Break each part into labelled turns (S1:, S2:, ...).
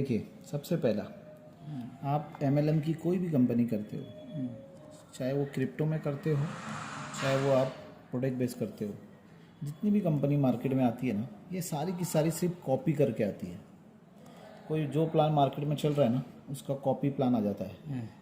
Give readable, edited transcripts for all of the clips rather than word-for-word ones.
S1: देखिए, सबसे पहला आप एमएलएम की कोई भी कंपनी करते हो, चाहे वो क्रिप्टो में करते हो, चाहे वो आप प्रोडक्ट बेस करते हो, जितनी भी कंपनी मार्केट में आती है ना, ये सारी की सारी सिर्फ कॉपी करके आती है। कोई जो प्लान मार्केट में चल रहा है ना, उसका कॉपी प्लान आ जाता है।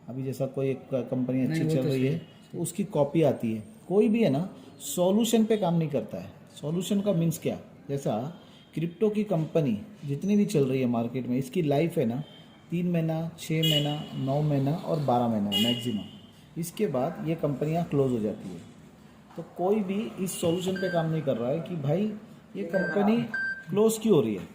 S1: अभी जैसा कोई एक कंपनी अच्छी चल रही है तो उसकी कॉपी आती है। कोई भी है ना, सॉल्यूशन पे काम नहीं करता है। सॉल्यूशन का मीन्स क्या, जैसा क्रिप्टो की कंपनी जितनी भी चल रही है मार्केट में, इसकी लाइफ है ना 3 महीना, 6 महीना, 9 महीना और 12 महीना मैक्सिमम। इसके बाद ये कंपनियां क्लोज हो जाती है। तो कोई भी इस सॉल्यूशन पे काम नहीं कर रहा है कि भाई ये कंपनी क्लोज क्यों हो रही है,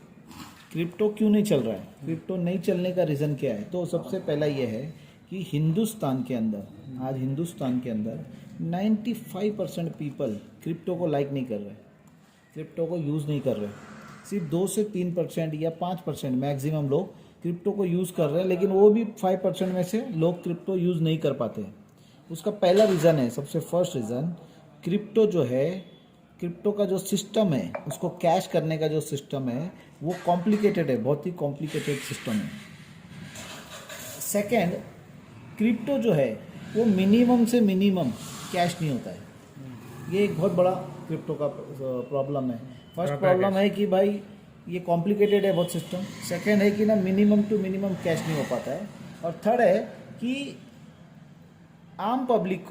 S1: क्रिप्टो क्यों नहीं चल रहा है, क्रिप्टो नहीं चलने का रीज़न क्या है। तो सबसे पहला ये है कि हिंदुस्तान के अंदर, आज हिंदुस्तान के अंदर 95% पीपल क्रिप्टो को लाइक नहीं कर रहे, क्रिप्टो को यूज़ नहीं कर रहे। सिर्फ 2 से 3% या 5% मैक्सिमम लोग क्रिप्टो को यूज़ कर रहे हैं, लेकिन वो भी 5% में से लोग क्रिप्टो यूज़ नहीं कर पाते। उसका पहला रीज़न है, सबसे फर्स्ट रीज़न, क्रिप्टो जो है, क्रिप्टो का जो सिस्टम है, उसको कैश करने का जो सिस्टम है वो कॉम्प्लिकेटेड है, बहुत ही कॉम्प्लिकेटेड सिस्टम है। सेकंड, क्रिप्टो जो है वो मिनिमम से मिनिमम कैश नहीं होता है। ये एक बहुत बड़ा क्रिप्टो का प्रॉब्लम है। फर्स्ट प्रॉब्लम है कि भाई ये कॉम्प्लिकेटेड है बहुत सिस्टम। सेकंड है कि ना मिनिमम टू मिनिमम कैश नहीं हो पाता है। और थर्ड है कि आम पब्लिक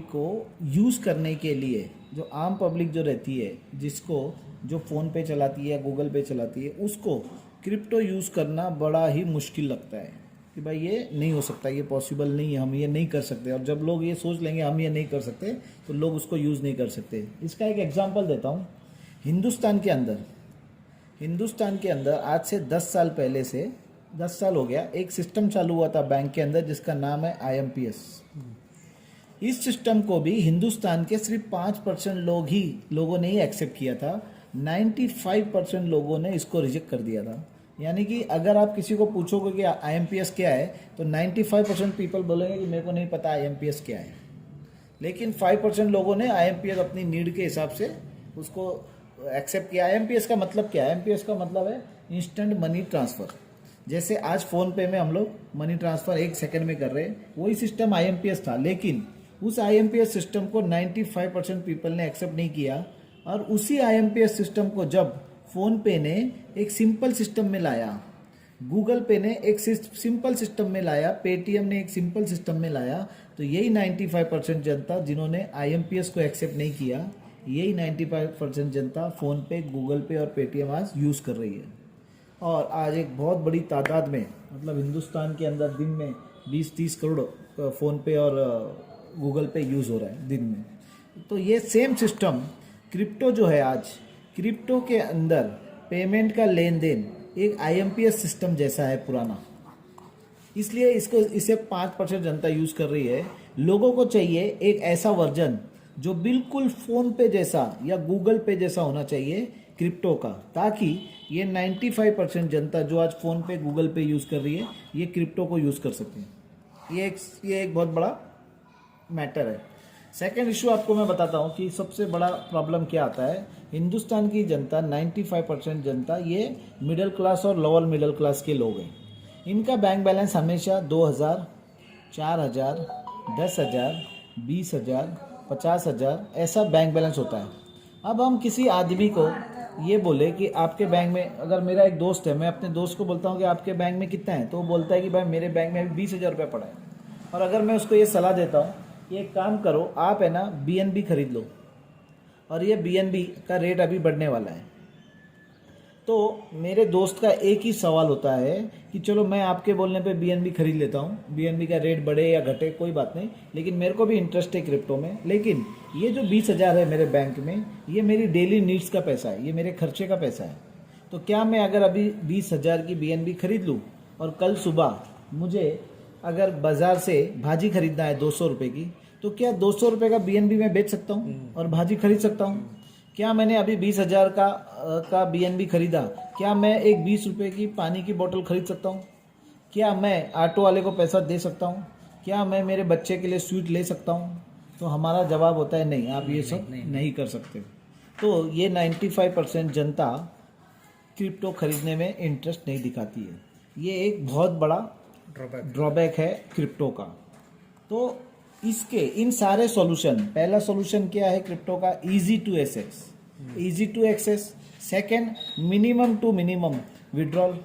S1: को यूज़ करने के लिए, जो आम पब्लिक जो रहती है, जिसको जो फ़ोन पे चलाती है, गूगल पे चलाती है, उसको क्रिप्टो यूज़ करना बड़ा ही मुश्किल लगता है कि भाई ये नहीं हो सकता, ये पॉसिबल नहीं है, हम ये नहीं कर सकते। और जब लोग ये सोच लेंगे हम ये नहीं कर सकते, तो लोग उसको यूज़ नहीं कर सकते। इसका एक एग्जांपल देता हूँ। हिंदुस्तान के अंदर आज से 10 साल पहले से, 10 साल हो गया, एक सिस्टम चालू हुआ था बैंक के अंदर जिसका नाम है IMPS। इस सिस्टम को भी हिंदुस्तान के सिर्फ 5% लोगों ने ही एक्सेप्ट किया था। 95% लोगों ने इसको रिजेक्ट कर दिया था। यानी कि अगर आप किसी को पूछोगे कि IMPS क्या है, तो 95% पीपल बोलेंगे कि मेरे को नहीं पता IMPS क्या है। लेकिन 5% लोगों ने IMPS अपनी नीड के हिसाब से उसको एक्सेप्ट किया। IMPS का मतलब क्या है? IMPS का मतलब है इंस्टेंट मनी ट्रांसफ़र। जैसे आज फ़ोन पे में हम लोग मनी ट्रांसफ़र 1 सेकंड में कर रहे हैं, वही सिस्टम IMPS था। लेकिन उस IMPS सिस्टम को 95% पीपल ने एक्सेप्ट नहीं किया। और उसी IMPS सिस्टम को जब फ़ोन पे ने एक सिंपल सिस्टम में लाया, गूगल पे ने एक सिंपल सिस्टम में लाया, पेटीएम ने एक सिंपल सिस्टम में लाया, तो यही 95% जनता जिन्होंने IMPS को एक्सेप्ट नहीं किया, यही 95% जनता फ़ोन पे, गूगल पे और पेटीएम आज यूज़ कर रही है। और आज एक बहुत बड़ी तादाद में, मतलब हिंदुस्तान के अंदर दिन में 20-30 करोड़ फ़ोन पे और गूगल पे यूज़ हो रहा है दिन में। तो ये सेम सिस्टम क्रिप्टो जो है, आज क्रिप्टो के अंदर पेमेंट का लेन देन एक IMPS सिस्टम जैसा है पुराना, इसलिए इसे 5% जनता यूज़ कर रही है। लोगों को चाहिए एक ऐसा वर्जन जो बिल्कुल फ़ोन पे जैसा या गूगल पे जैसा होना चाहिए क्रिप्टो का, ताकि ये 95% जनता जो आज फ़ोन पे, गूगल पे यूज़ कर रही है, ये क्रिप्टो को यूज़ कर सकें। ये एक बहुत बड़ा मैटर है। सेकेंड इशू आपको मैं बताता हूँ कि सबसे बड़ा प्रॉब्लम क्या आता है। हिंदुस्तान की जनता, 95% जनता, ये मिडिल क्लास और लोअर मिडिल क्लास के लोग हैं। इनका बैंक बैलेंस हमेशा 2000, 4000, 10,000, 20,000, 50,000 ऐसा बैंक बैलेंस होता है। अब हम किसी आदमी को ये बोले कि आपके बैंक में, अगर मेरा एक दोस्त है, मैं अपने दोस्त को बोलता हूँ कि आपके बैंक में कितना है, तो वो बोलता है कि भाई मेरे बैंक में अभी 20,000 रुपये पड़ा है। और अगर मैं उसको ये सलाह देता हूँ कि एक काम करो, आप है ना BNB खरीद लो, और ये BNB का रेट अभी बढ़ने वाला है, तो मेरे दोस्त का एक ही सवाल होता है कि चलो मैं आपके बोलने पे BNB खरीद लेता हूँ, BNB का रेट बढ़े या घटे कोई बात नहीं, लेकिन मेरे को भी इंटरेस्ट है क्रिप्टो में। लेकिन ये जो 20,000 है मेरे बैंक में, ये मेरी डेली नीड्स का पैसा है, ये मेरे खर्चे का पैसा है। तो क्या मैं अगर अभी 20,000 की BNB खरीद लूँ और कल सुबह मुझे अगर बाज़ार से भाजी खरीदना है 200 रुपये की, तो क्या 200 रुपये का BNB मैं बेच सकता हूँ और भाजी खरीद सकता हूँ? क्या मैंने अभी 20,000 का BNB खरीदा, क्या मैं एक 20 रुपये की पानी की बोतल खरीद सकता हूँ? क्या मैं ऑटो वाले को पैसा दे सकता हूँ? क्या मैं मेरे बच्चे के लिए स्वीट ले सकता हूँ? तो हमारा जवाब होता है नहीं, आप ये सब नहीं कर सकते। तो ये 95% जनता क्रिप्टो खरीदने में इंटरेस्ट नहीं दिखाती है। ये एक बहुत बड़ा
S2: ड्रॉबैक
S1: है क्रिप्टो का। तो इसके इन सारे सॉल्यूशन, पहला सॉल्यूशन क्या है क्रिप्टो का, easy to access, second minimum to minimum withdrawal.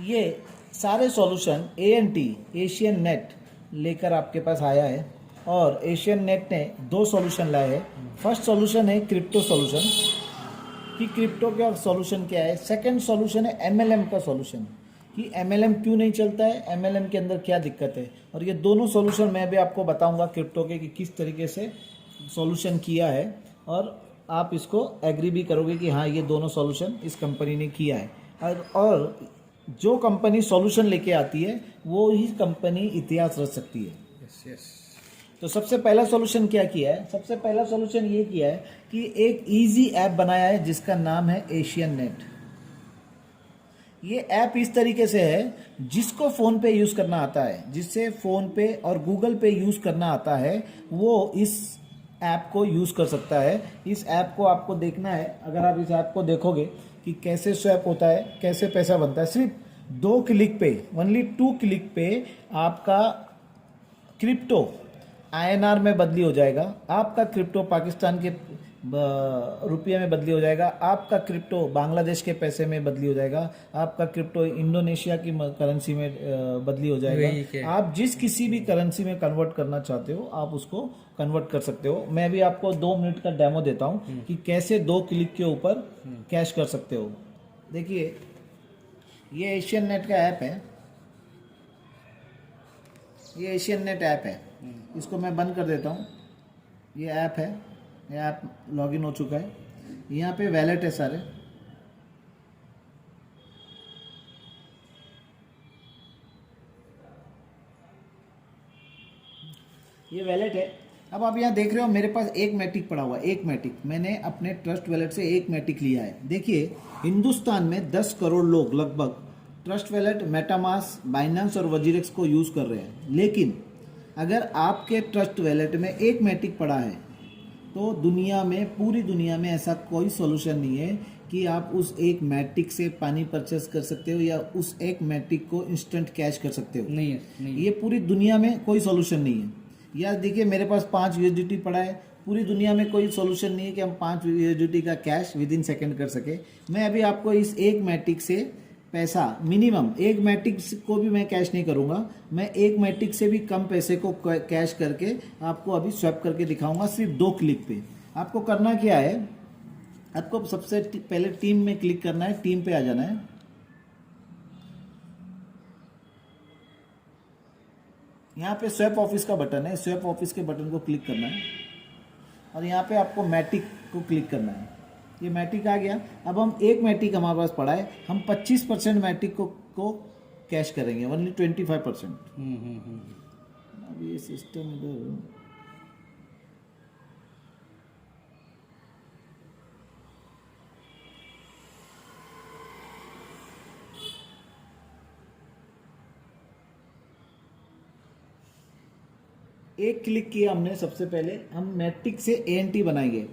S1: ये सारे सॉल्यूशन एएनटी एशियन नेट लेकर आपके पास आया है, और एशियन नेट ने 2 सॉल्यूशन लाए हैं। फर्स्ट सॉल्यूशन है क्रिप्टो सॉल्यूशन, कि क्रिप्टो का सॉल्यूशन क्या है। सेकंड सॉल्यूशन है एमएलएम का सॉल्यूशन, कि एमएलएम क्यों नहीं चलता है, एमएलएम के अंदर क्या दिक्कत है। और ये दोनों सॉल्यूशन मैं भी आपको बताऊंगा क्रिप्टो के, कि किस तरीके से सॉल्यूशन किया है, और आप इसको एग्री भी करोगे कि हाँ ये दोनों सॉल्यूशन इस कंपनी ने किया है। और जो कंपनी सॉल्यूशन लेके आती है वो ही कंपनी इतिहास रच सकती है।
S2: यस।
S1: तो सबसे पहला सॉल्यूशन क्या किया है, सबसे पहला सॉल्यूशन ये किया है कि एक इजी ऐप बनाया है जिसका नाम है एशियन नेट। ये ऐप इस तरीके से है, जिसको फ़ोन पे यूज़ करना आता है, जिससे फ़ोन पे और गूगल पे यूज़ करना आता है, वो इस ऐप को यूज़ कर सकता है। इस ऐप को आपको देखना है, अगर आप इस ऐप को देखोगे कि कैसे स्वैप होता है, कैसे पैसा बनता है, सिर्फ 2 क्लिक पे, ओनली 2 क्लिक पे आपका क्रिप्टो आईएनआर में बदली हो जाएगा, आपका क्रिप्टो पाकिस्तान के रुपये में बदली हो जाएगा, आपका क्रिप्टो बांग्लादेश के पैसे में बदली हो जाएगा, आपका क्रिप्टो इंडोनेशिया की करेंसी में बदली हो जाएगा। आप जिस किसी भी करेंसी में कन्वर्ट करना चाहते हो आप उसको कन्वर्ट कर सकते हो। मैं भी आपको 2 मिनट का डेमो देता हूँ कि कैसे 2 क्लिक के ऊपर कैश कर सकते हो। देखिए, ये एशियन नेट का ऐप है, ये एशियन नेट ऐप है। इसको मैं बंद कर देता हूँ। ये ऐप है, ये ऐप लॉगिन हो चुका है। यहाँ पे वैलेट है सारे, ये वैलेट है। अब आप यहाँ देख रहे हो मेरे पास एक मैटिक पड़ा हुआ है, एक मैटिक मैंने अपने ट्रस्ट वैलेट से एक मैटिक लिया है। देखिए, हिंदुस्तान में 10 करोड़ लोग लगभग ट्रस्ट वैलेट, मेटामास्क, बाइनेंस और वजीरेक्स को यूज़ कर रहे हैं। लेकिन अगर आपके ट्रस्ट वैलेट में एक मैटिक पड़ा है तो दुनिया में, पूरी दुनिया में ऐसा कोई सॉल्यूशन नहीं है कि आप उस एक मैटिक से पानी परचेस कर सकते हो या उस एक मैटिक को इंस्टेंट कैश कर सकते हो। नहीं है। ये पूरी दुनिया में कोई सॉल्यूशन नहीं है। या देखिए, मेरे पास 5 यूएसडीटी पड़ा है, पूरी दुनिया में कोई सॉल्यूशन नहीं है कि हम 5 यूएसडीटी का कैश विद इन सेकेंड कर सके। मैं अभी आपको इस एक मैटिक से पैसा, मिनिमम एक मैटिक को भी मैं कैश नहीं करूंगा, मैं एक मैटिक से भी कम पैसे को कैश करके आपको अभी स्वैप करके दिखाऊंगा सिर्फ 2 क्लिक पे। आपको करना क्या है, आपको सबसे पहले टीम में क्लिक करना है, टीम पे आ जाना है। यहाँ पे स्वैप ऑफिस का बटन है, स्वैप ऑफिस के बटन को क्लिक करना है और यहाँ पे आपको मैटिक को क्लिक करना है। ये मैटिक आ गया। अब हम एक मैटिक हमारे पास पड़ा है, हम 25% मैटिक को कैश करेंगे, ओनली 25%। अब ये सिस्टम इधर, एक क्लिक किया हमने। सबसे पहले हम मैटिक से एएनटी बनाएंगे।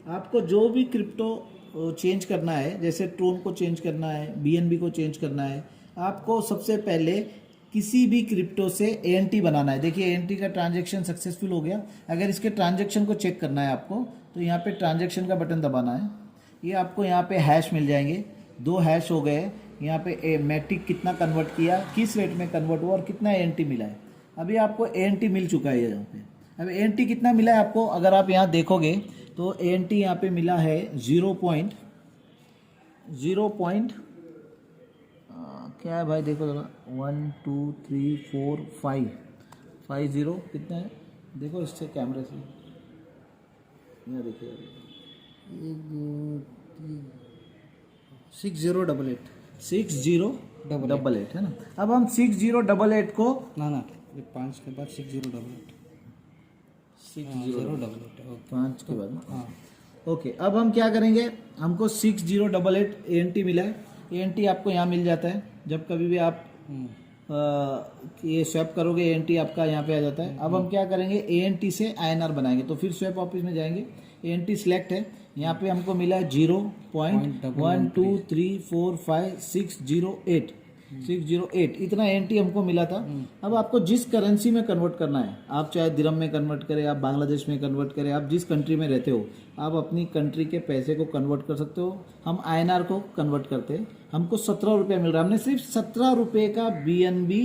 S1: आपको जो भी क्रिप्टो चेंज करना है, जैसे ट्रोन को चेंज करना है, बीएनबी को चेंज करना है, आपको सबसे पहले किसी भी क्रिप्टो से एएनटी बनाना है। देखिए, एएनटी का ट्रांजैक्शन सक्सेसफुल हो गया। अगर इसके ट्रांजैक्शन को चेक करना है आपको, तो यहाँ पे ट्रांजैक्शन का बटन दबाना है। ये आपको यहाँ पे हैश मिल जाएंगे, 2 हैश हो गए। यहाँ पे मैटिक कितना कन्वर्ट किया, किस रेट में कन्वर्ट हुआ और कितना एएनटी मिला है। अभी आपको एएनटी मिल चुका है यहाँ पे। अब एएनटी कितना मिला है आपको, अगर आप यहाँ देखोगे तो एएनटी यहाँ पे मिला है 0. क्या है भाई, देखो जरा, 1 2 3 4 5 5 0 कितना है, देखो इससे कैमरे से, यहाँ देखिए 6088 है ना। अब हम 6088 को
S2: ना 5 के बाद 6088
S1: 5 के बाद, हाँ ओके। अब हम क्या करेंगे, हमको 6088 एएनटी मिला है। एएनटी आपको यहाँ मिल जाता है, जब कभी भी आप ये स्वैप करोगे एएनटी आपका यहाँ पे आ जाता है। अब हम क्या करेंगे, एएनटी से आईएनआर बनाएंगे। तो फिर स्वैप ऑफिस में जाएंगे, एएनटी सिलेक्ट है, यहाँ पे हमको मिला है 0.1234568। 608 इतना ANT हमको मिला था। अब आपको जिस करेंसी में कन्वर्ट करना है, आप चाहे दिरहम में कन्वर्ट करें, आप बांग्लादेश में कन्वर्ट करें, आप जिस कंट्री में रहते हो आप अपनी कंट्री के पैसे को कन्वर्ट कर सकते हो। हम INR को कन्वर्ट करते हैं, हमको 17 रुपये मिल रहा है। हमने सिर्फ 17 रुपये का BNB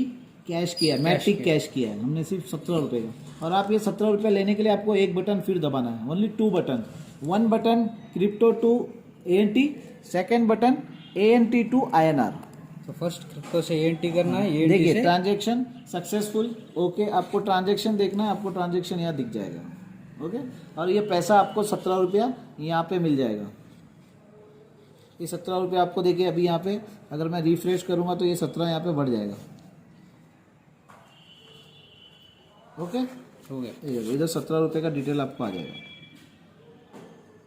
S1: कैश किया है, मैट्रिक कैश किया है हमने, सिर्फ 17 रुपये का। और आप ये 17 रुपये लेने के लिए आपको एक बटन फिर दबाना है, only 2 button. 1 button crypto to ANT, second button ANT to INR।
S2: तो फर्स्ट क्रिप्टो से ANT करना है, ANT
S1: देखिए
S2: से
S1: ट्रांजेक्शन सक्सेसफुल, ओके। आपको ट्रांजेक्शन देखना है, आपको ट्रांजेक्शन यहाँ दिख जाएगा, ओके। और ये पैसा आपको 17 रुपया यहाँ पे मिल जाएगा। ये 17 रुपया आपको देखिए अभी यहाँ पे, अगर मैं रिफ्रेश करूँगा तो ये 17 यहाँ पे बढ़ जाएगा, ओके।
S2: हो गया।
S1: ये इधर 17 रुपये का डिटेल आपको आ जाएगा,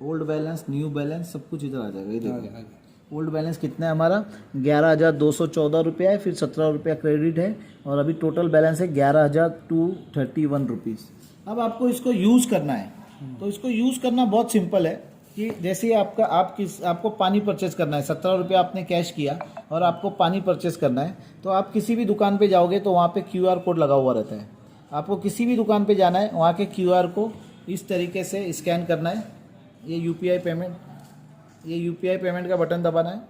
S1: ओल्ड बैलेंस, न्यू बैलेंस, सब कुछ इधर आ जाएगा। ये
S2: आ
S1: देखो
S2: गया, आ गया।
S1: ओल्ड बैलेंस कितना है हमारा, 11,214 रुपया है, फिर 17 रुपया क्रेडिट है, और अभी टोटल बैलेंस है 11,231 रुपीज़। अब आपको इसको यूज़ करना है, तो इसको यूज़ करना बहुत सिंपल है कि जैसे ही आपको पानी परचेस करना है, 17 रुपया आपने कैश किया और आपको पानी परचेस करना है, तो आप किसी भी दुकान पे जाओगे तो वहाँ पे QR कोड लगा हुआ रहता है। आपको किसी भी दुकान पे जाना है, वहाँ के QR को इस तरीके से स्कैन करना है, ये UPI पेमेंट का बटन दबाना है।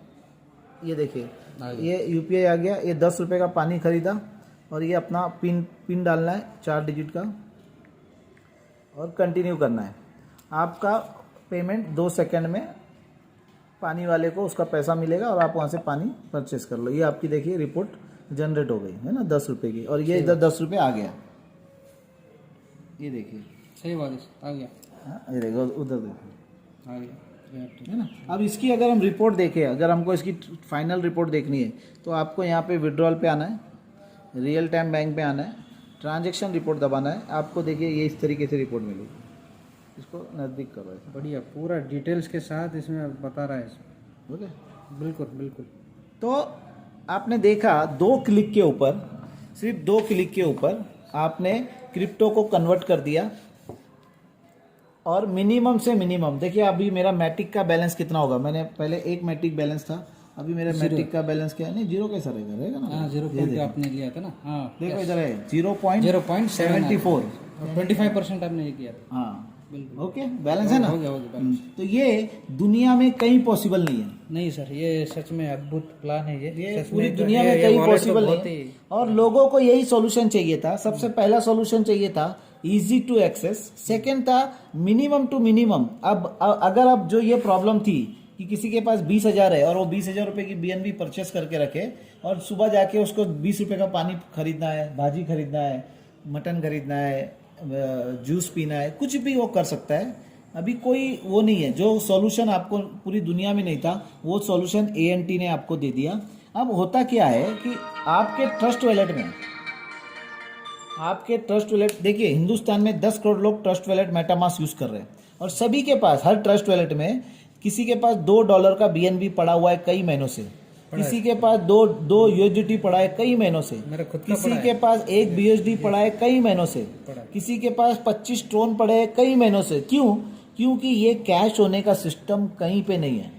S1: ये देखिए ये UPI आ गया। ये 10 रुपये का पानी खरीदा और ये अपना पिन डालना है 4 डिजिट का और कंटिन्यू करना है। आपका पेमेंट 2 सेकंड में पानी वाले को उसका पैसा मिलेगा और आप वहाँ से पानी परचेस कर लो। ये आपकी देखिए रिपोर्ट जनरेट हो गई है ना 10 रुपये की, और ये इधर 10 रुपये आ गया। ये देखिए
S2: सही बात है, आ गया।
S1: हाँ, ये देखो उधर देखो
S2: आ गया
S1: है ना। अब इसकी अगर हम रिपोर्ट देखें, अगर हमको इसकी फाइनल रिपोर्ट देखनी है तो आपको यहाँ पे विड्रॉल पे आना है, रियल टाइम बैंक पे आना है, ट्रांजैक्शन रिपोर्ट दबाना है। आपको देखिए ये इस तरीके से रिपोर्ट मिलेगी। इसको नज़दीक करो ऐसा,
S2: बढ़िया, पूरा डिटेल्स के साथ इसमें बता रहा है।
S1: ओके।
S2: बिल्कुल बिल्कुल।
S1: तो आपने देखा 2 क्लिक के ऊपर, सिर्फ 2 क्लिक के ऊपर आपने क्रिप्टो को कन्वर्ट कर दिया। और मिनिमम से मिनिमम देखिए, अभी मेरा मैट्रिक का बैलेंस कितना होगा। मैंने पहले 1 मैट्रिक बैलेंस था, अभी मेरा मैट्रिक का बैलेंस क्या है, नहीं 0 कैसा रहेगा ना।
S2: हाँ 0 आपने लिया था ना। हाँ
S1: देखो इधर है 0.74,
S2: 25% आपने ये किया था।
S1: हाँ
S2: बिल्कुल
S1: ओके, बैलेंस है ना।
S2: हो गया balance।
S1: तो ये दुनिया में कहीं पॉसिबल नहीं है।
S2: नहीं सर, ये सच में अद्भुत प्लान है।
S1: ये
S2: सच
S1: पूरी
S2: में
S1: दुनिया में
S2: ये
S1: कहीं
S2: wallet तो
S1: पॉसिबल
S2: बहुत
S1: नहीं
S2: ही-
S1: है। और लोगों को यही सॉल्यूशन चाहिए था। सबसे पहला सॉल्यूशन चाहिए था इजी टू एक्सेस, सेकंड था मिनिमम टू मिनिमम। अब अगर अब जो ये प्रॉब्लम थी कि किसी के पास 20,000 है और वो 20,000 रुपए की BNB परचेस करके रखे और सुबह जाके उसको 20 रुपए का पानी खरीदना है, भाजी खरीदना है, मटन खरीदना है, जूस पीना है, कुछ भी वो कर सकता है। अभी कोई वो नहीं है। जो सॉल्यूशन आपको पूरी दुनिया में नहीं था वो सॉल्यूशन ANT ने आपको दे दिया। अब होता क्या है कि आपके ट्रस्ट वॉलेट में, आपके ट्रस्ट वॉलेट देखिए, हिंदुस्तान में 10 करोड़ लोग ट्रस्ट वॉलेट मेटामास्क यूज कर रहे हैं और सभी के पास, हर ट्रस्ट वॉलेट में किसी के पास $2 का BNB पड़ा हुआ है कई महीनों से, किसी के पास दो USDT पड़ा है कई महीनों से,
S2: मेरा खुद का
S1: किसी के पास 1 BSD पड़ा है कई महीनों से, किसी के पास 25 ट्रोन पड़े हैं कई महीनों से। क्यों? क्योंकि ये कैश होने का सिस्टम कहीं पे नहीं है।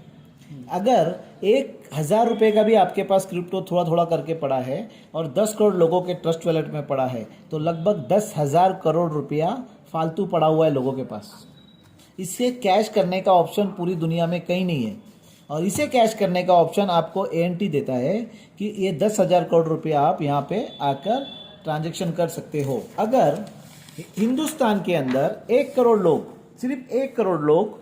S1: अगर 1,000 रुपए का भी आपके पास क्रिप्टो थोड़ा थोड़ा करके पड़ा है और 10 करोड़ लोगों के ट्रस्ट वॉलेट में पड़ा है तो लगभग 10,000 करोड़ रुपया फालतू पड़ा हुआ है लोगों के पास। इससे कैश करने का ऑप्शन पूरी दुनिया में कहीं नहीं है और इसे कैश करने का ऑप्शन आपको ANT देता है कि ये 10,000 करोड़ रुपया आप यहाँ पे आकर ट्रांजेक्शन कर सकते हो। अगर हिंदुस्तान के अंदर 1 करोड़ लोग, सिर्फ 1 करोड़ लोग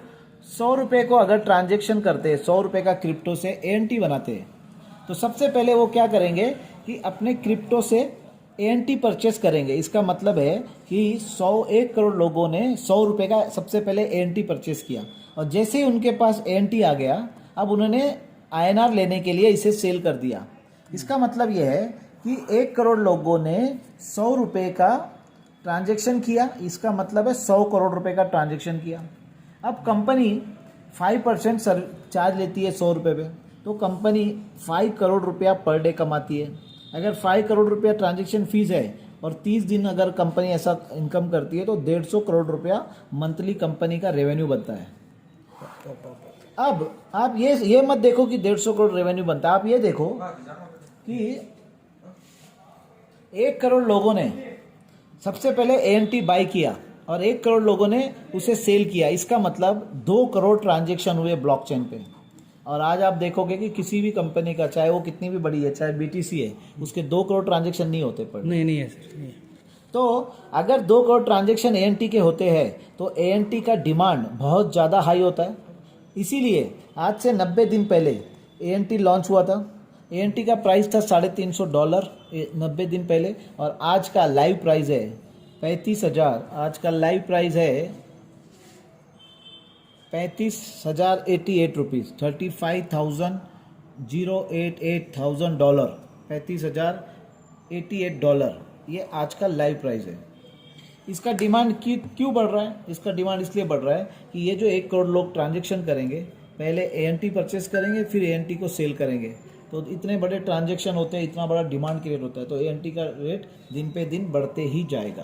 S1: 100 रुपये को अगर ट्रांजेक्शन करते हैं, 100 रुपये का क्रिप्टो से ANT बनाते हैं, तो सबसे पहले वो क्या करेंगे कि अपने क्रिप्टो से ANT परचेस करेंगे। इसका मतलब है कि 1 करोड़ लोगों ने 100 रुपये का सबसे पहले ANT परचेस किया और जैसे ही उनके पास ANT आ गया, अब उन्होंने INR लेने के लिए इसे सेल कर दिया। इसका मतलब यह है कि 1 करोड़ लोगों ने 100 रुपये का ट्रांजेक्शन किया। इसका मतलब है 100 करोड़ रुपए का ट्रांजेक्शन किया। अब कंपनी 5% चार्ज लेती है 100 रुपये पे, तो कंपनी 5 करोड़ रुपया पर डे कमाती है। अगर 5 करोड़ रुपया ट्रांजेक्शन फीस है और 30 दिन अगर कंपनी ऐसा इनकम करती है तो 150 करोड़ रुपया मंथली कंपनी का रेवेन्यू बनता है। अब आप ये मत देखो कि 150 करोड़ रेवेन्यू बनता है, आप ये देखो कि 1 करोड़ लोगों ने सबसे पहले ANT बाय किया और 1 करोड़ लोगों ने उसे सेल किया। इसका मतलब 2 करोड़ ट्रांजैक्शन हुए ब्लॉकचेन पे। और आज आप देखोगे कि किसी भी कंपनी का, चाहे वो कितनी भी बड़ी है, चाहे BTC है, उसके 2 करोड़ ट्रांजैक्शन नहीं होते पर।
S2: नहीं है सर, नहीं।
S1: तो अगर 2 करोड़ ट्रांजैक्शन ANT के होते हैं तो ANT का डिमांड बहुत ज़्यादा हाई होता है। इसीलिए आज से 90 दिन पहले ANT लॉन्च हुआ था। ANT का प्राइस था $350 90 दिन पहले, और आज का लाइव प्राइस है 35,000। आज का लाइव प्राइस है 35,088 रुपीज़, $35,088,000, $35,088। ये आज का लाइव प्राइस है। इसका डिमांड क्यों बढ़ रहा है? इसका डिमांड इसलिए बढ़ रहा है कि ये जो 1 करोड़ लोग ट्रांजैक्शन करेंगे, पहले ANT परचेस करेंगे, फिर ANT को सेल करेंगे। तो इतने बड़े ट्रांजैक्शन होते हैं, इतना बड़ा डिमांड क्रिएट होता है, तो ANT का रेट दिन पे दिन बढ़ते ही जाएगा।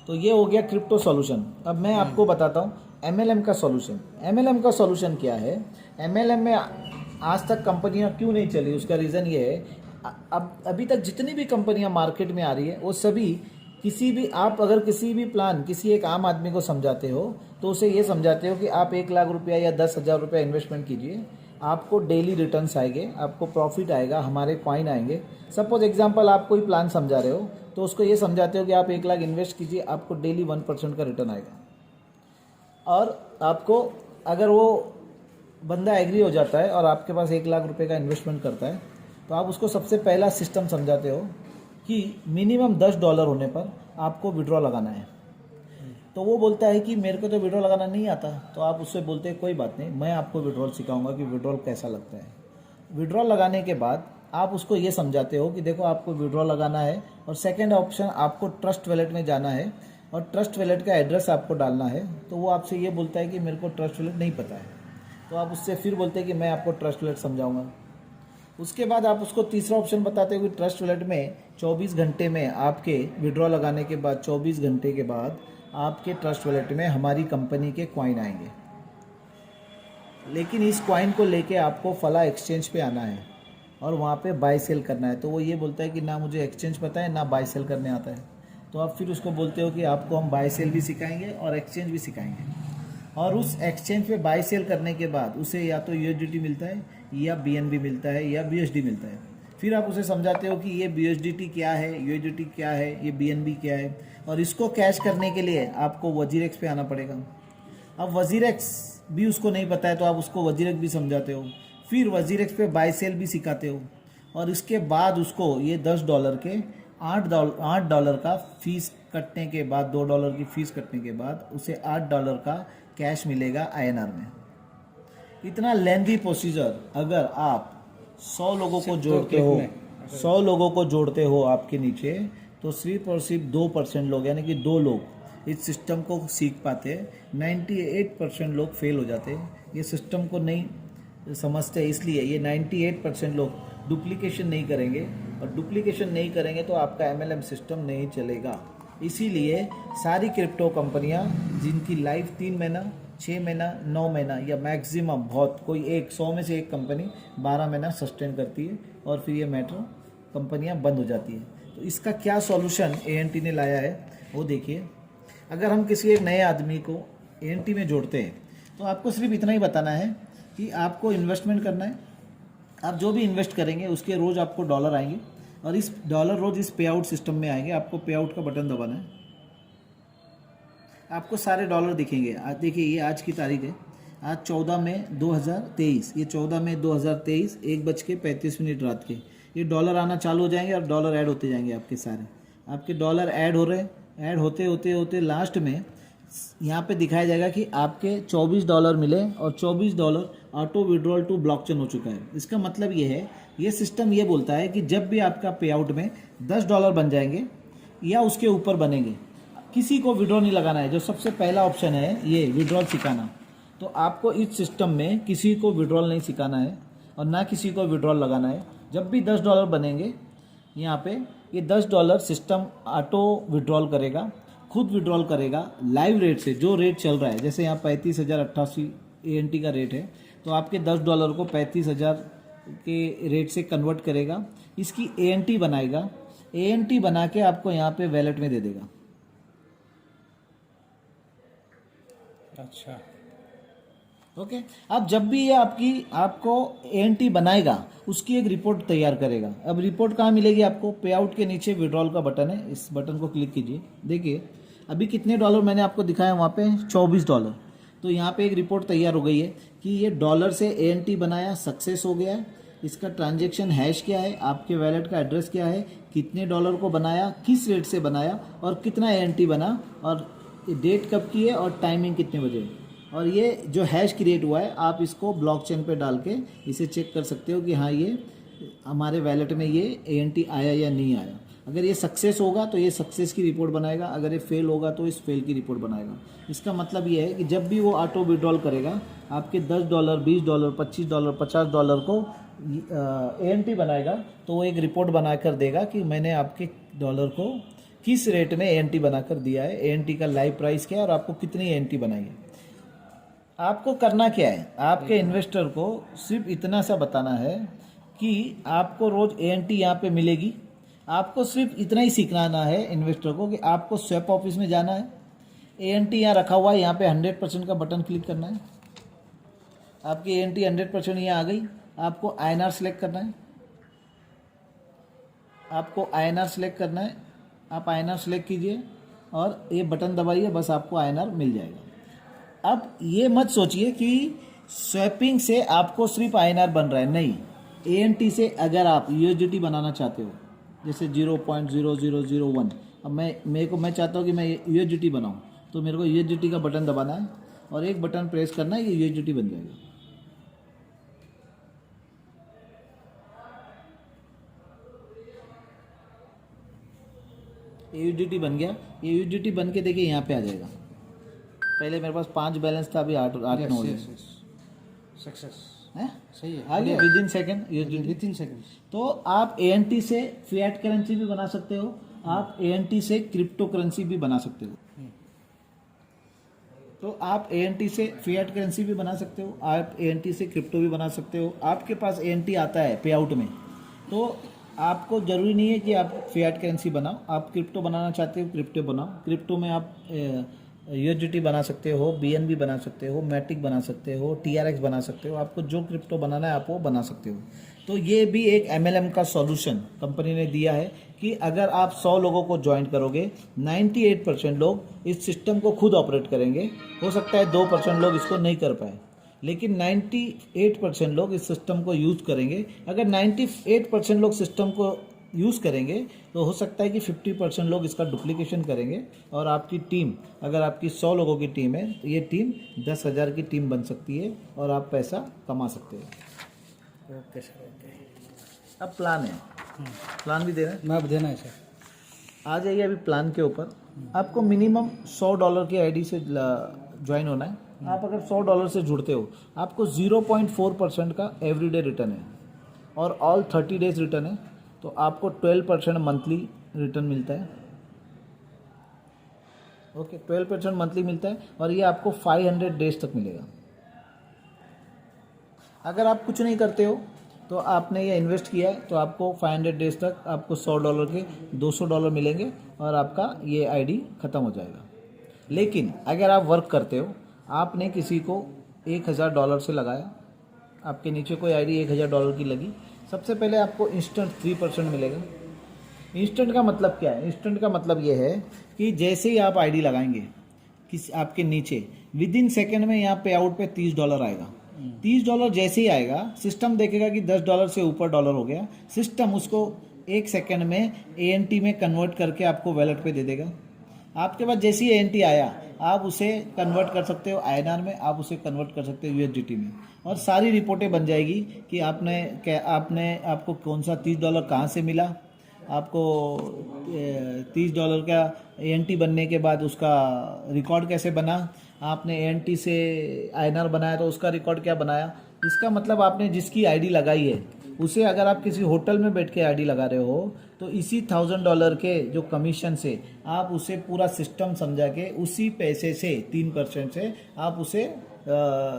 S1: तो ये हो गया क्रिप्टो सॉल्यूशन। अब मैं आपको बताता हूँ MLM का सॉल्यूशन। MLM का सॉल्यूशन क्या है? MLM में आज तक कंपनियां क्यों नहीं चली? उसका रीज़न ये है, अब अभी तक जितनी भी कंपनियां मार्केट में आ रही है वो सभी आप अगर किसी भी प्लान किसी एक आम आदमी को समझाते हो तो उसे ये समझाते हो कि आप 1 लाख रुपया या 10,000 रुपया इन्वेस्टमेंट कीजिए, आपको डेली रिटर्न्स आएंगे, आपको प्रॉफिट आएगा, हमारे कॉइन आएंगे। सपोज एग्जांपल आप कोई प्लान समझा रहे हो तो उसको ये समझाते हो कि आप 1 लाख इन्वेस्ट कीजिए, आपको डेली 1% का रिटर्न आएगा। और आपको अगर वो बंदा एग्री हो जाता है और आपके पास 1 लाख रुपए का इन्वेस्टमेंट करता है तो आप उसको सबसे पहला सिस्टम समझाते हो कि मिनिमम $10 होने पर आपको विड्रॉ लगाना है। तो वो बोलता है कि मेरे को तो विड्रॉ लगाना नहीं आता। तो आप उससे बोलते हैं कोई बात नहीं, मैं आपको विड्रॉल सिखाऊंगा कि विड्रॉल कैसा लगता है। विड्रॉल लगाने के बाद आप उसको ये समझाते हो कि देखो आपको विड्रॉ लगाना है, और सेकेंड ऑप्शन आपको ट्रस्ट वैलेट में जाना है और ट्रस्ट वैलेट का एड्रेस आपको डालना है। तो वो आपसे ये बोलता है कि मेरे को ट्रस्ट वैलेट नहीं पता है, तो आप उससे फिर बोलते हैं कि मैं आपको ट्रस्ट वैलेट समझाऊंगा। उसके बाद आप उसको तीसरा ऑप्शन बताते हो कि ट्रस्ट वैलेट में 24 घंटे में आपके विड्रॉ लगाने के बाद 24 घंटे के बाद आपके ट्रस्ट वैलेट में हमारी कंपनी के कॉइन आएंगे, लेकिन इस कॉइन को लेके आपको फला एक्सचेंज पे आना है और वहाँ पे बाय सेल करना है। तो वो ये बोलता है कि ना मुझे एक्सचेंज पता है ना बाय सेल करने आता है। तो आप फिर उसको बोलते हो कि आपको हम बाय सेल भी सिखाएंगे और एक्सचेंज भी सिखाएंगे, और उस एक्सचेंज पे बाय सेल करने के बाद उसे या तो USDT मिलता है या BNB मिलता है या BUSD मिलता है। फिर आप उसे समझाते हो कि ये BUSDT क्या है, USDT क्या है, ये BNB क्या है, और इसको कैश करने के लिए आपको WZIRX पे आना पड़ेगा। अब WZIRX भी उसको नहीं पता है तो आप उसको WZIRX भी समझाते हो, फिर WZIRX पे बाय सेल भी सिखाते हो, और इसके बाद उसको ये $10 के $8 का फीस कटने के बाद, $2 की फीस कटने के बाद उसे $8 का कैश मिलेगा INR में। इतना लेंथी प्रोसीजर अगर आप 100 लोगों को जोड़ते हो, 100 लोगों को जोड़ते हो आपके नीचे, तो सिर्फ और सिर्फ 2% लोग, यानी कि 2 लोग इस सिस्टम को सीख पाते हैं। 98% लोग फेल हो जाते हैं, ये सिस्टम को नहीं समझते। इसलिए ये 98% लोग डुप्लीकेशन नहीं करेंगे, और डुप्लीकेशन नहीं करेंगे तो आपका MLM सिस्टम नहीं चलेगा। इसीलिए सारी क्रिप्टो कंपनियां जिनकी लाइफ 3 महीना, 6 महीना, 9 महीना या मैक्सिमम बहुत कोई 100 में से एक कंपनी 12 महीना सस्टेन करती है और फिर ये मैटर कंपनियां बंद हो जाती है। तो इसका क्या सॉल्यूशन ANT ने लाया है वो देखिए। अगर हम किसी एक नए आदमी को ANT में जोड़ते हैं तो आपको सिर्फ इतना ही बताना है कि आपको इन्वेस्टमेंट करना है। आप जो भी इन्वेस्ट करेंगे उसके रोज़ आपको डॉलर आएंगे, और इस डॉलर रोज़ इस पे आउट सिस्टम में आएंगे। आपको पे आउट का बटन दबाना है, आपको सारे डॉलर दिखेंगे। आज देखिए ये आज की तारीख है, आज 14 मई 2023, ये 14 मई 2023 1:35 रात के ये डॉलर आना चालू हो जाएंगे और डॉलर ऐड होते जाएंगे। आपके सारे आपके डॉलर ऐड हो रहे, ऐड होते होते होते लास्ट में यहाँ पे दिखाया जाएगा कि आपके $24 मिले और $24 ऑटो विड्रॉल टू ब्लॉकचेन हो चुका है। इसका मतलब ये है, ये सिस्टम ये बोलता है कि जब भी आपका पे आउट में $10 बन जाएंगे या उसके ऊपर बनेंगे, किसी को विड्रॉ नहीं लगाना है। जो सबसे पहला ऑप्शन है ये विड्रॉल सिखाना, तो आपको इस सिस्टम में किसी को विड्रॉल नहीं सिखाना है और ना किसी को विड्रॉल लगाना है। जब भी $10 बनेंगे यहाँ पे ये $10 सिस्टम ऑटो विड्रॉल करेगा, खुद विड्रॉल करेगा लाइव रेट से, जो रेट चल रहा है। जैसे यहाँ 35,088 ANT का रेट है, तो आपके $10 को 35,000 के रेट से कन्वर्ट करेगा। इसकी ANT बनाएगा, ANT बना के आपको यहाँ पे वैलेट में दे देगा।
S2: अच्छा,
S1: ओके अब जब भी ये आपको ANT बनाएगा उसकी एक रिपोर्ट तैयार करेगा। अब रिपोर्ट कहाँ मिलेगी आपको? पे आउट के नीचे विड्रॉल का बटन है, इस बटन को क्लिक कीजिए। देखिए अभी कितने डॉलर मैंने आपको दिखाया वहाँ पे $24। तो यहाँ पे एक रिपोर्ट तैयार हो गई है कि ये डॉलर से ANT बनाया, सक्सेस हो गया है। इसका ट्रांजैक्शन हैश क्या है, आपके वैलेट का एड्रेस क्या है, कितने डॉलर को बनाया, किस रेट से बनाया और कितना ANT बना और डेट कब की है और टाइमिंग कितने बजे है। और ये जो हैश क्रिएट हुआ है आप इसको ब्लॉकचेन पे डाल के इसे चेक कर सकते हो कि हाँ ये हमारे वैलेट में ये ANT आया या नहीं आया। अगर ये सक्सेस होगा तो ये सक्सेस की रिपोर्ट बनाएगा, अगर ये फेल होगा तो इस फेल की रिपोर्ट बनाएगा। इसका मतलब ये है कि जब भी वो ऑटो विड्रॉल करेगा आपके $10, $20, $25, $50 को ANT बनाएगा तो वो एक रिपोर्ट बना कर देगा कि मैंने आपके डॉलर को किस रेट में ANT बनाकर दिया है, ANT का लाइव प्राइस क्या है और आपको कितनी ANT बनाई है। आपको करना क्या है, आपके इन्वेस्टर को सिर्फ इतना सा बताना है कि आपको रोज ANT यहाँ पे मिलेगी। आपको सिर्फ इतना ही सिखाना है इन्वेस्टर को कि आपको स्वैप ऑफिस में जाना है, ANT यहाँ रखा हुआ है, यहाँ पे 100% का बटन क्लिक करना है। आपकी ANT 100% यहाँ आ गई। आपको INR सेलेक्ट करना है, आपको INR सेलेक्ट करना है। आप INR सेलेक्ट कीजिए और ये बटन दबाइए, बस आपको INR मिल जाएगा। अब ये मत सोचिए कि स्वैपिंग से आपको सिर्फ INR बन रहा है, नहीं। ANT से अगर आप USDT बनाना चाहते हो जैसे 0.0001, अब मैं चाहता हूँ कि मैं USDT बनाऊँ तो मेरे को USDT का बटन दबाना है और एक बटन प्रेस करना है, ये USDT बन जाएगा। USDT बन गया। ये USDT बन के देखिए यहाँ पे आ जाएगा। पहले मेरे पास 5 बैलेंस था, अभी 8 9 हो गया।
S2: सक्सेस
S1: हैं?
S2: सही है,
S1: आ गया with in second USDT।
S2: With in second.
S1: तो आप ANT से फिएट करेंसी भी बना सकते हो, आप ANT से क्रिप्टो करेंसी भी बना सकते हो। तो आप ANT से फिएट करेंसी भी बना सकते हो, आप ANT से क्रिप्टो भी बना सकते हो। आपके पास ANT आता है पे आउट में, तो आपको ज़रूरी नहीं है कि आप फिएट करेंसी बनाओ। आप क्रिप्टो बनाना चाहते हो क्रिप्टो बनाओ। क्रिप्टो में आप USDT बना सकते हो, BNB बना सकते हो, मैटिक बना सकते हो, TRX बना सकते हो। आपको जो क्रिप्टो बनाना है आप वो बना सकते हो। तो ये भी एक MLM का सॉल्यूशन कंपनी ने दिया है कि अगर आप 100 लोगों को ज्वाइन करोगे, 98% लोग इस सिस्टम को खुद ऑपरेट करेंगे। हो सकता है 2% लोग इसको नहीं कर पाए, लेकिन 98% लोग इस सिस्टम को यूज़ करेंगे। अगर 98% लोग सिस्टम को यूज़ करेंगे तो हो सकता है कि 50% लोग इसका डुप्लीकेशन करेंगे और आपकी टीम, अगर आपकी 100 लोगों की टीम है तो ये टीम 10,000 की टीम बन सकती है और आप पैसा कमा सकते हो।
S2: Okay sir, okay.
S1: अब प्लान है, प्लान भी देना है।
S2: मैं अब देना है सर।
S1: आ जाइए अभी प्लान के ऊपर। आपको मिनिमम $100 की आईडी से ज्वाइन होना है। आप अगर $100 से जुड़ते हो आपको 0.4% का एवरीडे रिटर्न है और ऑल 30 डेज रिटर्न है, तो आपको 12% मंथली रिटर्न मिलता है। ओके 12% मंथली मिलता है और ये आपको 500 डेज तक मिलेगा। अगर आप कुछ नहीं करते हो तो आपने ये इन्वेस्ट किया है तो आपको 500 डेज तक आपको $100 के $200 मिलेंगे और आपका ये आईडी ख़त्म हो जाएगा। लेकिन अगर आप वर्क करते हो, आपने किसी को $1,000 से लगाया, आपके नीचे कोई आईडी $1,000 की लगी, सबसे पहले आपको इंस्टेंट 3% मिलेगा। इंस्टेंट का मतलब क्या है? इंस्टेंट का मतलब ये है कि जैसे ही आप आईडी लगाएंगे किस आपके नीचे, विद इन सेकेंड में यहाँ पे आउट पे $30 आएगा। $30 जैसे ही आएगा सिस्टम देखेगा कि $10 से ऊपर डॉलर हो गया, सिस्टम उसको 1 सेकेंड में ANT में कन्वर्ट करके आपको वैलेट पे दे देगा। आपके पास जैसे ही ANT आया आप उसे कन्वर्ट कर सकते हो INR में, आप उसे कन्वर्ट कर सकते हो USDT में और सारी रिपोर्टें बन जाएगी कि आपको कौन सा $30 कहाँ से मिला, आपको $30 का ANT बनने के बाद उसका रिकॉर्ड कैसे बना, आपने ANT से INR बनाया तो उसका रिकॉर्ड क्या बनाया। इसका मतलब आपने जिसकी आईडी लगाई है उसे अगर आप किसी होटल में बैठ के आईडी लगा रहे हो तो इसी $1000 के जो कमीशन से आप उसे पूरा सिस्टम समझा के उसी पैसे से 3% से आप उसे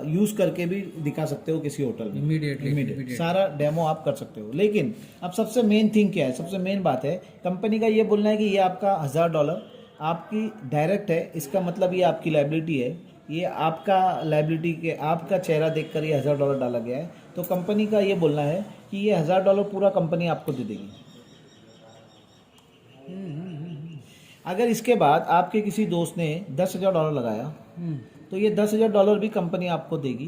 S1: यूज करके भी दिखा सकते हो किसी होटल में
S2: इमीडिएटली
S1: सारा डेमो आप कर सकते हो। लेकिन अब सबसे मेन थिंग क्या है, सबसे मेन बात है कंपनी का ये बोलना है कि ये आपका $1000 आपकी डायरेक्ट है, इसका मतलब ये आपकी लाइबिलिटी है, ये आपका लाइबिलिटी के आपका चेहरा देखकर ये $1000 डाला गया है। तो कंपनी का ये बोलना है कि ये $1000 पूरा कंपनी आपको दे देगी। अगर इसके बाद आपके किसी दोस्त ने $10,000 लगाया तो ये $10,000 भी कंपनी आपको देगी।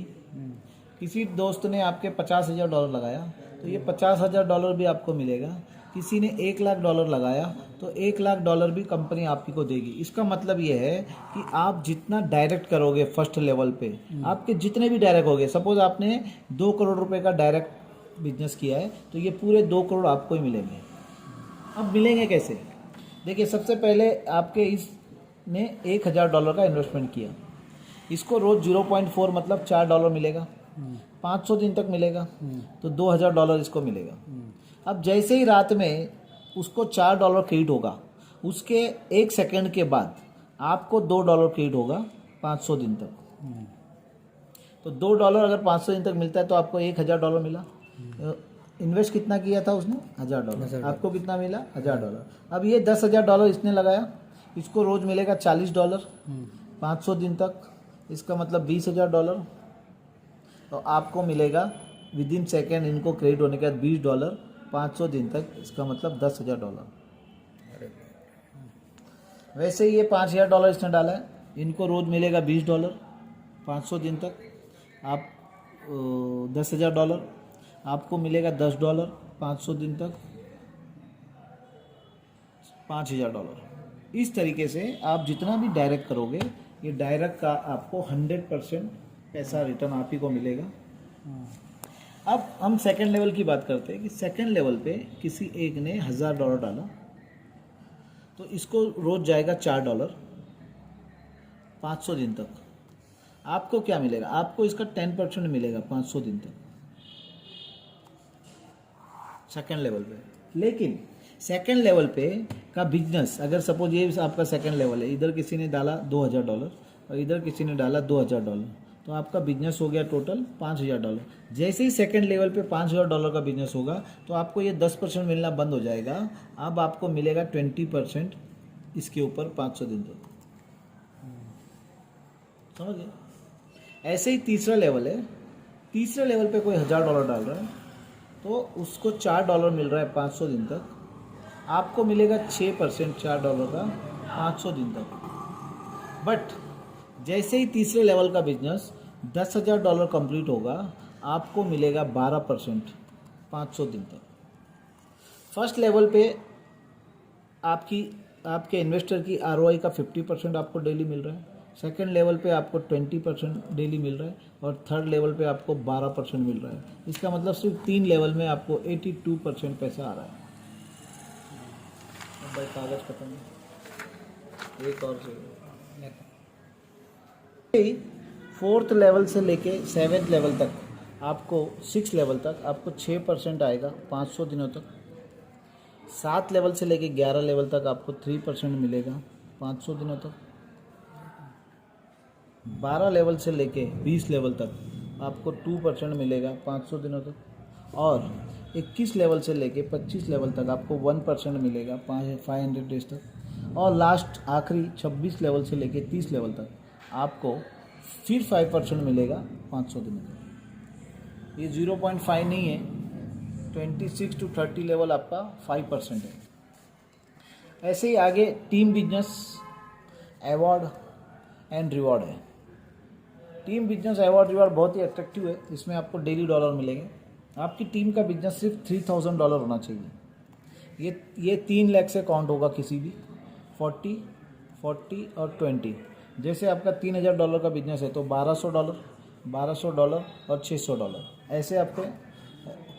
S1: किसी दोस्त ने आपके $50,000 लगाया तो ये $50,000 भी आपको मिलेगा। किसी ने $1,00,000 लगाया तो $1,00,000 भी कंपनी आपको देगी। इसका मतलब ये है कि आप जितना डायरेक्ट करोगे फर्स्ट लेवल पे, आपके जितने भी डायरेक्ट होंगे, सपोज आपने 2 करोड़ रुपए का डायरेक्ट बिजनेस किया है तो ये पूरे 2 करोड़ आपको ही मिलेंगे। अब मिलेंगे कैसे? देखिए, सबसे पहले आपके इसने $1,000 का इन्वेस्टमेंट किया, इसको रोज 0.4 मतलब $4 मिलेगा, 500 दिन तक मिलेगा तो $2,000 इसको मिलेगा। अब जैसे ही रात में उसको $4 क्रेडिट होगा, उसके 1 सेकंड के बाद आपको $2 क्रेडिट होगा 500 दिन तक। तो $2 अगर 500 दिन तक मिलता है तो आपको $1,000 मिला। इन्वेस्ट कितना किया था उसने? $1,000। आपको कितना मिला? $1,000। अब ये $10,000 इसने लगाया, इसको रोज मिलेगा $40 500 दिन तक, इसका मतलब $20,000। तो आपको मिलेगा विद इन सेकेंड इनको क्रेडिट होने के बाद $20 500 दिन तक, इसका मतलब $10,000। वैसे ही ये $5,000 इसने डाला है, इनको रोज मिलेगा $20 500 दिन तक, आप $10,000 आपको मिलेगा $10 500 दिन तक, $5,000। इस तरीके से आप जितना भी डायरेक्ट करोगे ये डायरेक्ट का आपको 100% पैसा रिटर्न आप ही को मिलेगा। अब हम सेकंड लेवल की बात करते हैं कि सेकंड लेवल पे किसी एक ने $1,000 डाला तो इसको रोज जाएगा $4 500 दिन तक। आपको क्या मिलेगा? आपको इसका 10% मिलेगा 500 दिन तक सेकंड लेवल पे। लेकिन सेकंड लेवल पे का बिजनेस, अगर सपोज ये आपका सेकंड लेवल है, इधर किसी ने डाला $2,000 और इधर किसी ने डाला $2,000, तो आपका बिजनेस हो गया टोटल $5,000। जैसे ही सेकंड लेवल पे $5,000 का बिजनेस होगा तो आपको ये 10% मिलना बंद हो जाएगा। अब आपको मिलेगा 20% इसके ऊपर 500 दिन तक। समझ गए? ऐसे ही तीसरा लेवल है, तीसरे लेवल पे कोई $1,000 डाल रहा है तो उसको $4 मिल रहा है 500 दिन तक, आपको मिलेगा 6% $4 का 500 दिन तक। बट जैसे ही तीसरे लेवल का बिजनेस $10,000 कंप्लीट होगा, आपको मिलेगा 12% 500 दिन तक। फर्स्ट लेवल पे आपके इन्वेस्टर की ROI का 50% आपको डेली मिल रहा है, सेकेंड लेवल पे आपको 20% डेली मिल रहा है और थर्ड लेवल पे आपको 12% मिल रहा है। इसका मतलब सिर्फ 3 लेवल में आपको 82% पैसा आ रहा है। अब भाई कागज खत्म है, एक और चाहिए। फोर्थ लेवल से लेके 7th लेवल तक आपको 6 लेवल तक आपको 6% आएगा 500 दिनों तक। 7 लेवल से लेके 11 लेवल तक आपको 3% मिलेगा 500 दिनों तक। 12 लेवल से लेके 20 लेवल तक आपको 2% मिलेगा 500 दिनों तक। और 21 लेवल से लेके 25 लेवल तक आपको 1% मिलेगा 500 डेज तक। और लास्ट आखिरी 26 लेवल से लेके 30 लेवल तक आपको फिर 5% मिलेगा 500 दिनों तक। ये 0.5 नहीं है, 26 to 30 लेवल आपका 5% है। ऐसे ही आगे team business, award and reward है। टीम बिजनेस, अवार्ड, रिवॉर्ड बहुत ही अट्रैक्टिव है। इसमें आपको डेली डॉलर मिलेंगे। आपकी टीम का बिजनेस सिर्फ $3,000 होना चाहिए। ये 3 लाख से काउंट होगा किसी भी 40, 40 और 20। जैसे आपका $3,000 का बिजनेस है तो $1,200, $1,200 और $600, ऐसे आपके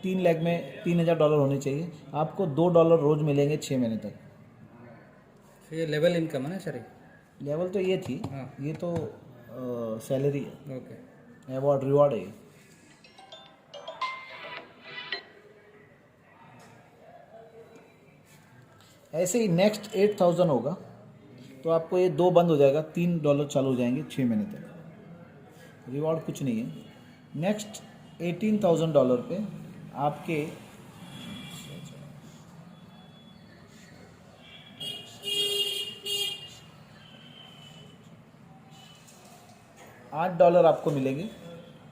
S1: 3 लाख में $3,000 होने चाहिए। आपको $2 रोज मिलेंगे 6 महीने तक।
S2: ये लेवल इनकम है ना सर?
S1: लेवल तो ये थी,
S2: हाँ।
S1: ये तो सैलरी है,
S2: ओके।
S1: अवार्ड रिवॉर्ड है। ऐसे ही नेक्स्ट 8,000 होगा तो आपको ये 2 बंद हो जाएगा, $3 चालू हो जाएंगे 6 महीने तक। रिवॉर्ड कुछ नहीं है। नेक्स्ट $18,000 पे आपके $8 आपको मिलेंगे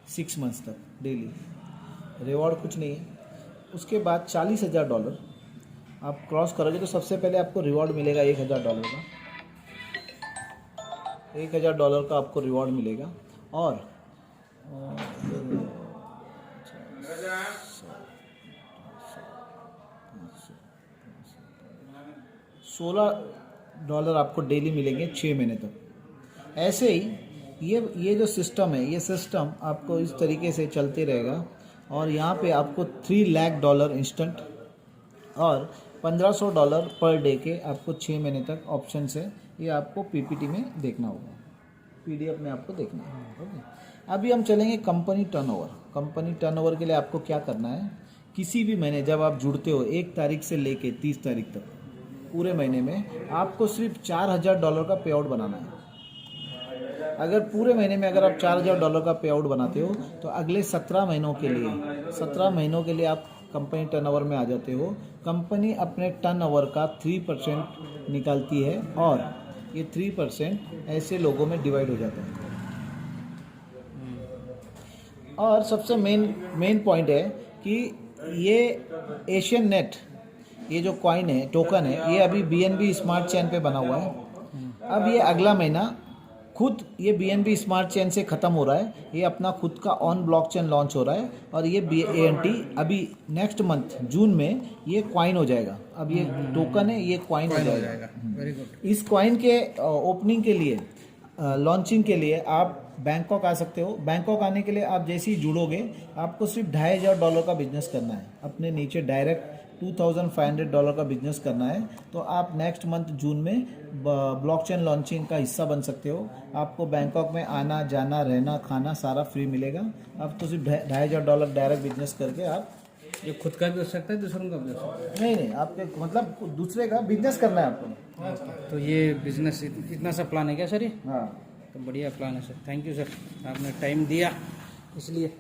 S1: 6 मंथ्स तक डेली। रिवॉर्ड कुछ नहीं है। उसके बाद $40,000 आप क्रॉस करोगे तो सबसे पहले आपको रिवॉर्ड मिलेगा $1,000 का। $1,000 का आपको रिवॉर्ड मिलेगा और $16 आपको डेली मिलेंगे 6 महीने तक। ऐसे ही ये जो सिस्टम है, ये सिस्टम आपको इस तरीके से चलते रहेगा और यहाँ पे आपको $3 लाख इंस्टेंट और $1,500 पर डे के आपको 6 महीने तक ऑप्शन है। ये आपको पीपीटी में देखना होगा, पीडीएफ में आपको देखना है। ओके, अभी हम चलेंगे कंपनी टर्नओवर। कंपनी टर्नओवर के लिए आपको क्या करना है, किसी भी महीने जब आप जुड़ते हो 1 तारीख से लेके 30 तारीख तक पूरे महीने में आपको सिर्फ $4,000 का पे आउट बनाना है। अगर पूरे महीने में अगर आप $4,000 का पे आउट बनाते हो तो अगले 17 महीनों के लिए आप कंपनी टर्नओवर में आ जाते हो। कंपनी अपने टर्नओवर का 3% निकालती है और ये 3% ऐसे लोगों में डिवाइड हो जाता है। और सबसे मेन पॉइंट है कि ये एशियन नेट, ये जो कॉइन है, टोकन है, ये अभी BNB स्मार्ट चेन पे बना हुआ है। अब ये अगला महीना खुद ये BNB स्मार्ट चेन से ख़त्म हो रहा है, ये अपना खुद का ऑन ब्लॉकचेन लॉन्च हो रहा है और ये ANT अभी नेक्स्ट मंथ जून में ये कॉइन हो जाएगा। अब ये टोकन है, ये कॉइन हो जाएगा।
S2: Very good.
S1: इस कॉइन के ओपनिंग के लिए, लॉन्चिंग के लिए आप बैंकॉक आ सकते हो। बैंकॉक आने के लिए आप जैसे ही जुड़ोगे आपको सिर्फ $2,500 का बिजनेस करना है, अपने नीचे डायरेक्ट $2,500 का बिजनेस करना है तो आप नेक्स्ट मंथ जून में ब्लॉकचेन लॉन्चिंग का हिस्सा बन सकते हो। आपको बैंकॉक में आना जाना रहना खाना सारा फ्री मिलेगा। आप तो सिर्फ $2,500 डायरेक्ट बिजनेस करके आप
S2: ये खुद का भी हो सकता है, दूसरों का भी हो सकता
S1: नहीं आपके मतलब दूसरे का बिजनेस करना है आपको।
S2: है। तो ये बिजनेस इतना सा प्लान है क्या सर ये?
S1: हाँ,
S2: तो बढ़िया प्लान है सर, थैंक यू सर, आपने टाइम दिया इसलिए।